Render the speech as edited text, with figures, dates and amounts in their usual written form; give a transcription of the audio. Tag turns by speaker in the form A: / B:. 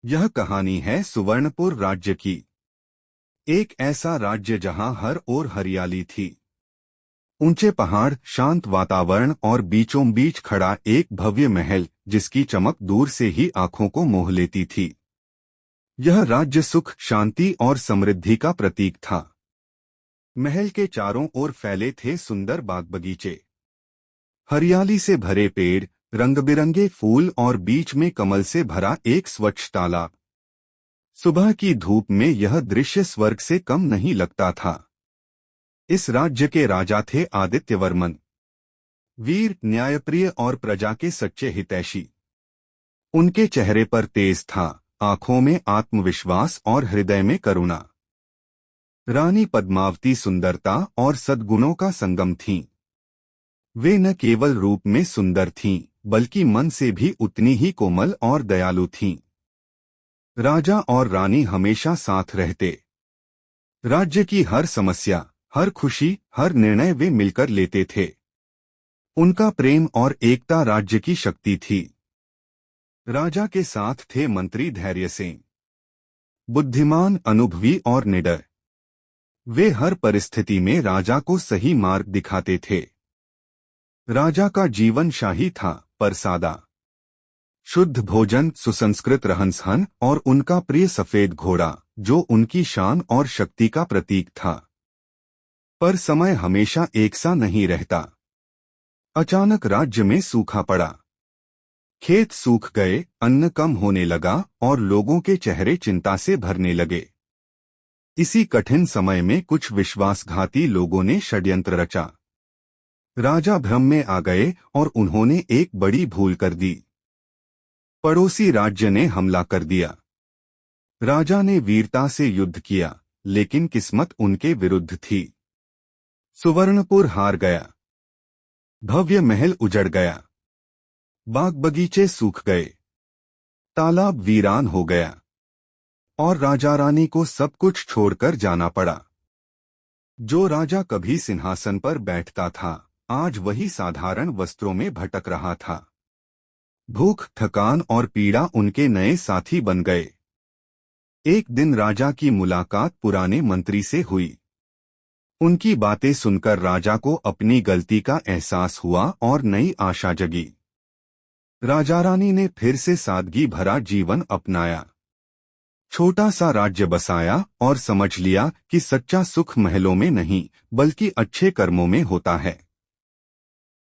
A: यह कहानी है सुवर्णपुर राज्य की। एक ऐसा राज्य जहां हर ओर हरियाली थी। ऊंचे पहाड़, शांत वातावरण और बीचों बीच खड़ा एक भव्य महल जिसकी चमक दूर से ही आंखों को मोह लेती थी। यह राज्य सुख, शांति और समृद्धि का प्रतीक था। महल के चारों ओर फैले थे सुंदर बाग बगीचे, हरियाली से भरे पेड़, रंग-बिरंगे फूल और बीच में कमल से भरा एक स्वच्छ तालाब। सुबह की धूप में यह दृश्य स्वर्ग से कम नहीं लगता था। इस राज्य के राजा थे आदित्यवर्मन, वीर, न्यायप्रिय और प्रजा के सच्चे हितैषी। उनके चेहरे पर तेज था, आंखों में आत्मविश्वास और हृदय में करुणा। रानी पद्मावती सुंदरता और सद्गुणों का संगम थीं। वे न केवल रूप में सुंदर थीं, बल्कि मन से भी उतनी ही कोमल और दयालु थीं। राजा और रानी हमेशा साथ रहते। राज्य की हर समस्या, हर खुशी, हर निर्णय वे मिलकर लेते थे। उनका प्रेम और एकता राज्य की शक्ति थी। राजा के साथ थे मंत्री धैर्यसेन, बुद्धिमान, अनुभवी और निडर। वे हर परिस्थिति में राजा को सही मार्ग दिखाते थे। राजा का जीवन शाही था, पर सादा। शुद्ध भोजन, सुसंस्कृत रहन-सहन और उनका प्रिय सफेद घोड़ा, जो उनकी शान और शक्ति का प्रतीक था। पर समय हमेशा एक सा नहीं रहता। अचानक राज्य में सूखा पड़ा। खेत सूख गए, अन्न कम होने लगा और लोगों के चेहरे चिंता से भरने लगे। इसी कठिन समय में कुछ विश्वासघाती लोगों ने षड्यंत्र रचा। राजा भ्रम में आ गए और उन्होंने एक बड़ी भूल कर दी। पड़ोसी राज्य ने हमला कर दिया। राजा ने वीरता से युद्ध किया, लेकिन किस्मत उनके विरुद्ध थी। सुवर्णपुर हार गया। भव्य महल उजड़ गया। बाग बगीचे सूख गए। तालाब वीरान हो गया। और राजा रानी को सब कुछ छोड़कर जाना पड़ा। जो राजा कभी सिंहासन पर बैठता था, आज वही साधारण वस्त्रों में भटक रहा था। भूख, थकान और पीड़ा उनके नए साथी बन गए। एक दिन राजा की मुलाकात पुराने मंत्री से हुई। उनकी बातें सुनकर राजा को अपनी गलती का एहसास हुआ और नई आशा जगी। राजा रानी ने फिर से सादगी भरा जीवन अपनाया। छोटा सा राज्य बसाया और समझ लिया कि सच्चा सुख महलों में नहीं, बल्कि अच्छे कर्मों में होता है।